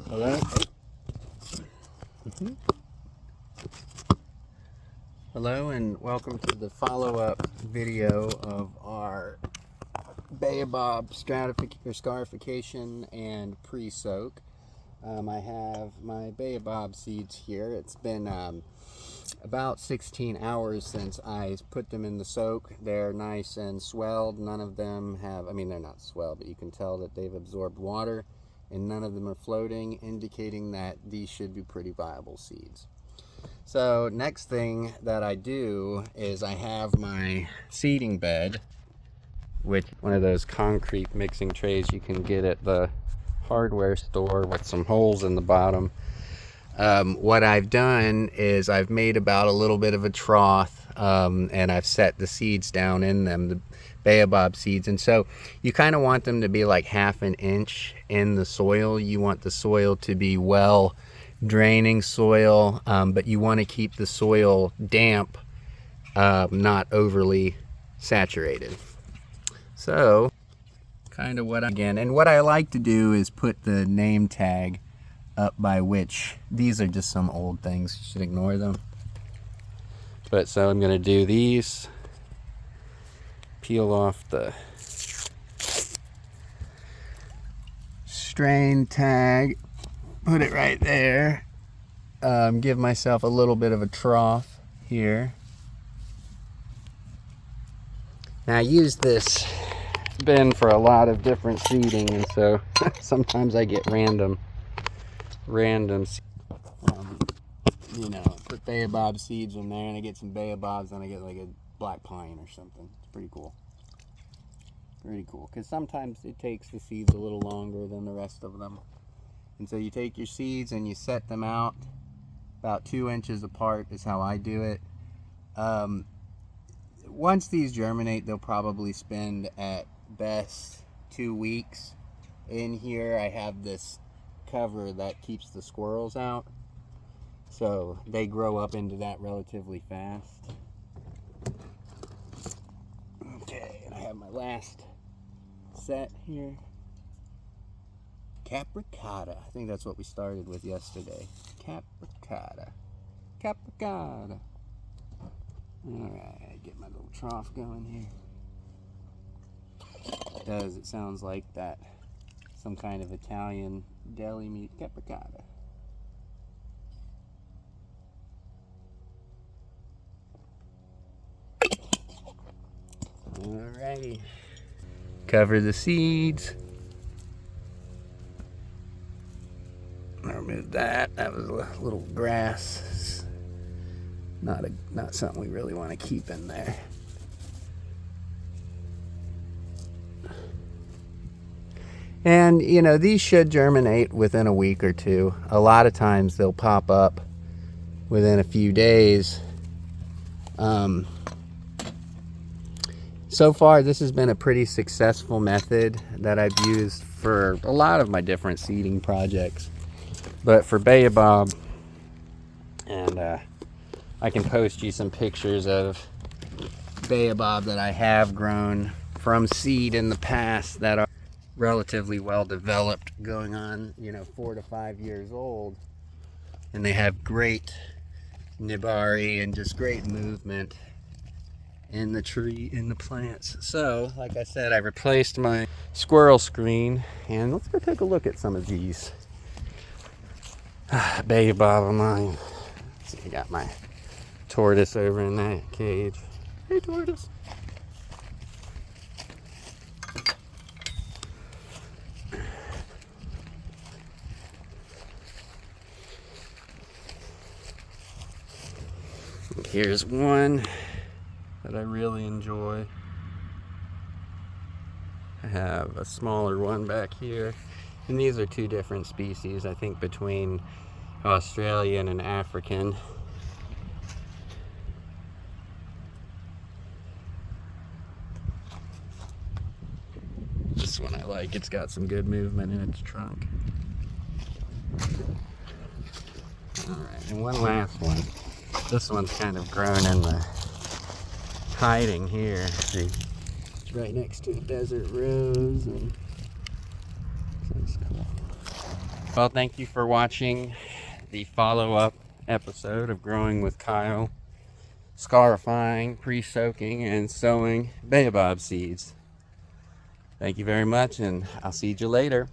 Hello. Hello and welcome to the follow-up video of our Baobab scarification and pre-soak. I have my Baobab seeds here. It's been about 16 hours since I put them in the soak. They're nice and swelled. None of them have, they're not swelled, but you can tell that they've absorbed water, and none of them are floating, indicating that these should be pretty viable seeds. So next thing that I do is I have my seeding bed, which one of those concrete mixing trays you can get at the hardware store with some holes in the bottom. What I've done is I've made about a little bit of a trough, and I've set the seeds down in them, the Baobab seeds. And so you kind of want them to be like half an inch in the soil. You want the soil to be well draining soil, but you want to keep the soil damp, not overly saturated. So kind of what I like to do is put the name tag up by which, these are just some old things, you should ignore them. But so I'm going to do these, peel off the strain tag, put it right there, give myself a little bit of a trough here. Now I use this bin for a lot of different seeding, and so sometimes I get random put Baobab seeds in there, and I get some Baobabs, and I get like a black pine or something. It's pretty cool, because sometimes it takes the seeds a little longer than the rest of them. And so you take your seeds and you set them out about 2 inches apart is how I do it. Once these germinate, they'll probably spend at best 2 weeks in here. I have this cover that keeps the squirrels out, so they grow up into that relatively fast. Okay, and I have my last set here. Capricata. I think that's what we started with yesterday. Capricata. Alright, get my little trough going here. It sounds like that some kind of Italian deli meat. Capricata. Alrighty. Cover the seeds. Remove that. That was a little grass. Not something we really want to keep in there. And these should germinate within a week or two. A lot of times they'll pop up within a few days. So far this has been a pretty successful method that I've used for a lot of my different seeding projects. But for Baobab, and I can post you some pictures of Baobab that I have grown from seed in the past that are relatively well developed, going on 4 to 5 years old, and they have great nibari and just great movement in the tree, in the plants. So like I said, I replaced my squirrel screen, and let's go take a look at some of these Baobab of mine. See, I got my tortoise over in that cage. Hey, tortoise. Here's one that I really enjoy. I have a smaller one back here. And these are two different species, I think, between Australian and African. This one I like. It's got some good movement in its trunk. Alright, and one last one. This one's kind of grown in the hiding here. See, it's right next to a desert rose, and so it's cool. Well, thank you for watching the follow-up episode of Growing with Kyle, scarifying, pre-soaking, and sowing baobab seeds. Thank you very much, and I'll see you later.